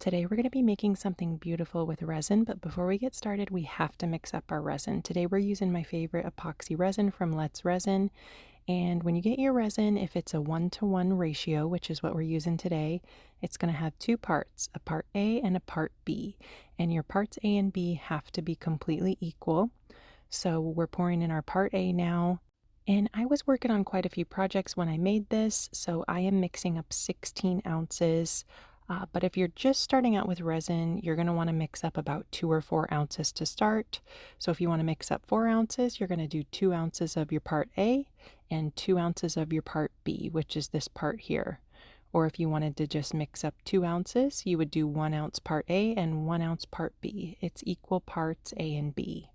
Today we're going to be making something beautiful with resin, but before we get started, we have to mix up our resin. Today we're using my favorite epoxy resin from Let's Resin, and when you get your resin, if it's a 1-to-1 ratio, which is what we're using today, it's going to have two parts, a part A and a part B, and your parts A and B have to be completely equal. So we're pouring in our part A now. And I was working on quite a few projects when I made this, so I am mixing up 16 ounces. But if you're just starting out with resin, you're going to want to mix up about 2 or 4 ounces to start. So if you want to mix up 4 ounces, you're going to do 2 ounces of your part A and 2 ounces of your part B, which is this part here. Or if you wanted to just mix up 2 ounces, you would do 1 ounce part A and 1 ounce part B. It's equal parts A and B.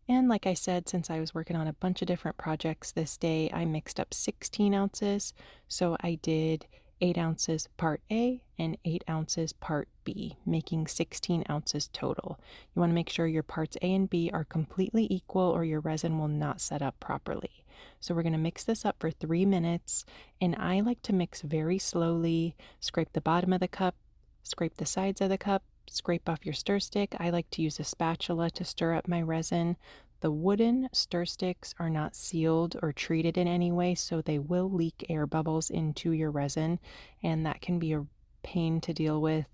And like I said, since I was working on a bunch of different projects this day, I mixed up 16 ounces. So I did 8 ounces part A and 8 ounces part B, making 16 ounces total. You want to make sure your parts A and B are completely equal or your resin will not set up properly. So we're going to mix this up for 3 minutes, and I like to mix very slowly. Scrape the bottom of the cup, scrape the sides of the cup, scrape off your stir stick. I like to use a spatula to stir up my resin. The wooden stir sticks are not sealed or treated in any way, so they will leak air bubbles into your resin, and that can be a pain to deal with,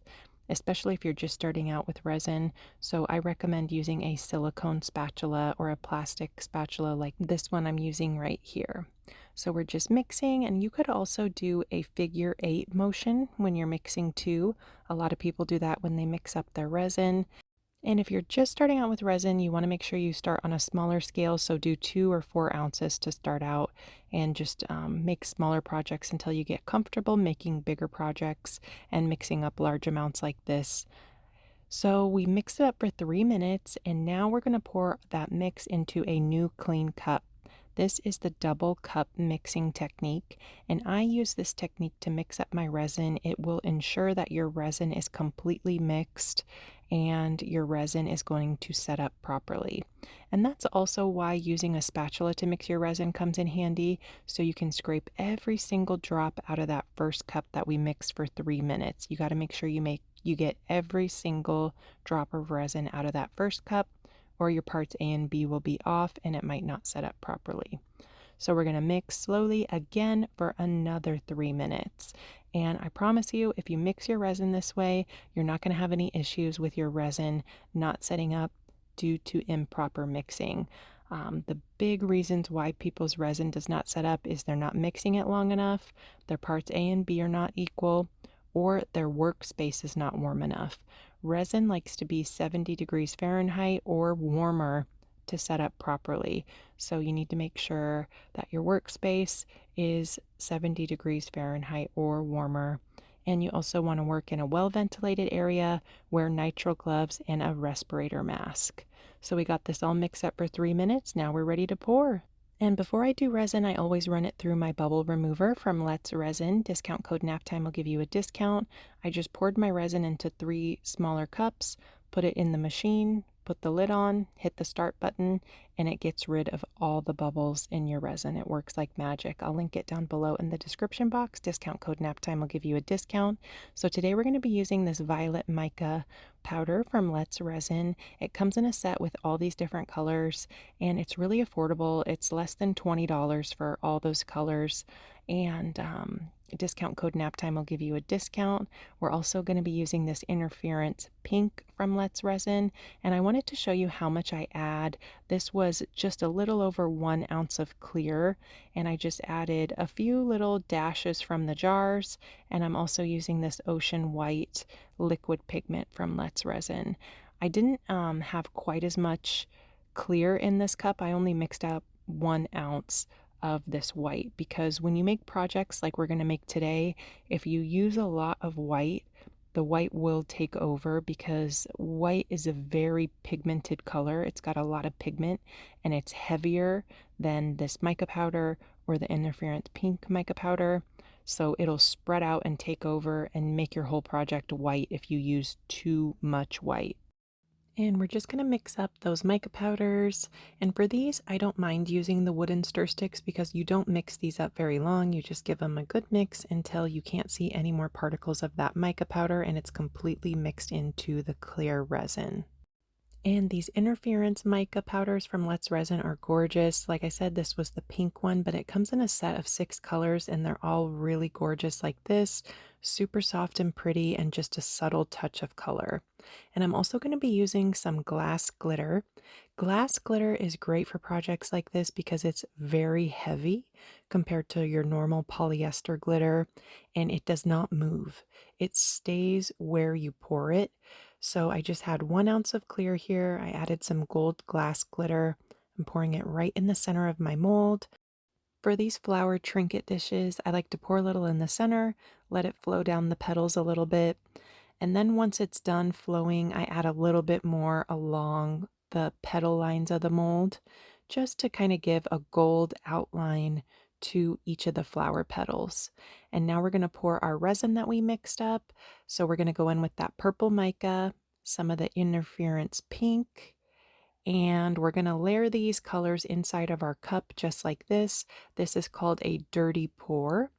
especially if you're just starting out with resin. So I recommend using a silicone spatula or a plastic spatula like this one I'm using right here. So we're just mixing, and you could also do a figure 8 motion when you're mixing too. A lot of people do that when they mix up their resin. And if you're just starting out with resin, you want to make sure you start on a smaller scale. So do 2 or 4 ounces to start out, and just make smaller projects until you get comfortable making bigger projects and mixing up large amounts like this. So we mixed it up for 3 minutes, and now we're going to pour that mix into a new clean cup. This is the double cup mixing technique, and I use this technique to mix up my resin. It will ensure that your resin is completely mixed and your resin is going to set up properly. And that's also why using a spatula to mix your resin comes in handy, so you can scrape every single drop out of that first cup that we mixed for 3 minutes. You got to make sure you get every single drop of resin out of that first cup, or your parts A and B will be off and it might not set up properly. So we're going to mix slowly again for another 3 minutes. And I promise you, if you mix your resin this way, you're not going to have any issues with your resin not setting up due to improper mixing. The big reasons why people's resin does not set up is they're not mixing it long enough, their parts A and B are not equal, or their workspace is not warm enough. Resin likes to be 70 degrees Fahrenheit or warmer to set up properly. So you need to make sure that your workspace is 70 degrees Fahrenheit or warmer. And you also want to work in a well-ventilated area, wear nitrile gloves and a respirator mask. So we got this all mixed up for 3 minutes. Now we're ready to pour. And before I do resin, I always run it through my bubble remover from Let's Resin. Discount code NAPTIME will give you a discount. I just poured my resin into 3 smaller cups, put it in the machine, put the lid on, hit the start button, and it gets rid of all the bubbles in your resin. It works like magic. I'll link it down below in the description box. Discount code NAPTIME will give you a discount. So today we're going to be using this violet mica powder from Let's Resin. It comes in a set with all these different colors, and it's really affordable. It's less than $20 for all those colors, and discount code NAPTIME will give you a discount. We're also going to be using this interference pink from Let's Resin, and I wanted to show you how much I add. This was just a little over 1 ounce of clear, and I just added a few little dashes from the jars, and I'm also using this ocean white liquid pigment from Let's Resin. I didn't have quite as much clear in this cup. I only mixed up 1 ounce of this white, because when you make projects like we're going to make today, if you use a lot of white, the white will take over, because white is a very pigmented color. It's got a lot of pigment, and it's heavier than this mica powder or the interference pink mica powder. So it'll spread out and take over and make your whole project white if you use too much white. And we're just going to mix up those mica powders. And for these, I don't mind using the wooden stir sticks because you don't mix these up very long. You just give them a good mix until you can't see any more particles of that mica powder and it's completely mixed into the clear resin. And these interference mica powders from Let's Resin are gorgeous. Like I said, this was the pink one, but it comes in a set of 6 colors and they're all really gorgeous like this, super soft and pretty, and just a subtle touch of color. And I'm also going to be using some glass glitter. Glass glitter is great for projects like this because it's very heavy compared to your normal polyester glitter, and it does not move. It stays where you pour it. So I just had 1 ounce of clear here. I added some gold glass glitter. I'm pouring it right in the center of my mold. For these flower trinket dishes, I like to pour a little in the center, let it flow down the petals a little bit. And then once it's done flowing, I add a little bit more along the petal lines of the mold, just to kind of give a gold outline to each of the flower petals. And now we're going to pour our resin that we mixed up. So we're going to go in with that purple mica, some of the interference pink, and we're going to layer these colors inside of our cup just like this. This is called a dirty pour.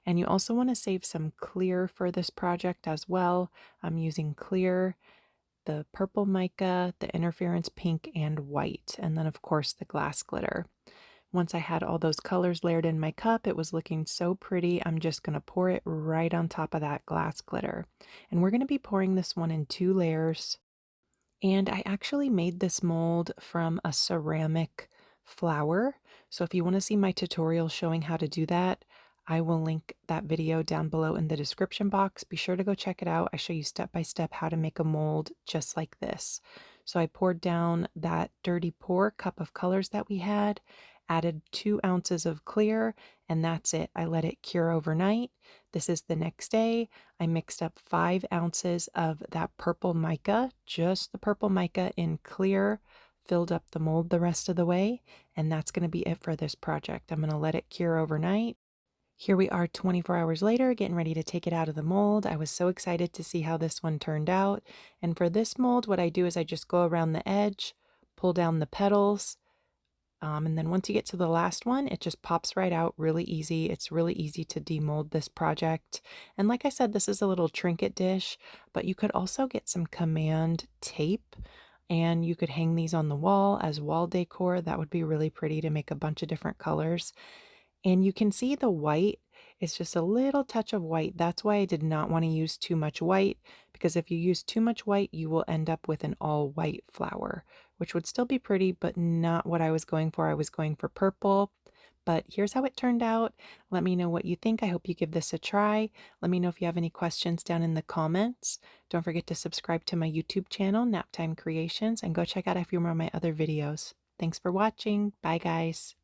And you also want to save some clear for this project as well. I'm using clear, the purple mica, the interference pink, and white, and then of course the glass glitter. Once I had all those colors layered in my cup, it was looking so pretty. I'm just going to pour it right on top of that glass glitter. And we're going to be pouring this one in 2 layers. And I actually made this mold from a ceramic flower. So if you want to see my tutorial showing how to do that, I will link that video down below in the description box. Be sure to go check it out. I show you step by step how to make a mold just like this. So I poured down that dirty pour cup of colors that we had, added 2 ounces of clear, and that's it. I let it cure overnight. This is the next day. I mixed up 5 ounces of that purple mica, just the purple mica in clear, filled up the mold the rest of the way, and that's going to be it for this project. I'm going to let it cure overnight. Here we are 24 hours later, getting ready to take it out of the mold. I was so excited to see how this one turned out. And for this mold, what I do is I just go around the edge, pull down the petals, and then once you get to the last one, it just pops right out really easy. It's really easy to demold this project. And like I said, this is a little trinket dish, but you could also get some command tape and you could hang these on the wall as wall decor. That would be really pretty to make a bunch of different colors. And you can see the white is just a little touch of white. That's why I did not want to use too much white, because if you use too much white, you will end up with an all white flower, which would still be pretty, but not what I was going for. I was going for purple. But here's how it turned out. Let me know what you think. I hope you give this a try. Let me know if you have any questions down in the comments. Don't forget to subscribe to my YouTube channel, Naptime Creations, and go check out a few more of my other videos. Thanks for watching. Bye, guys.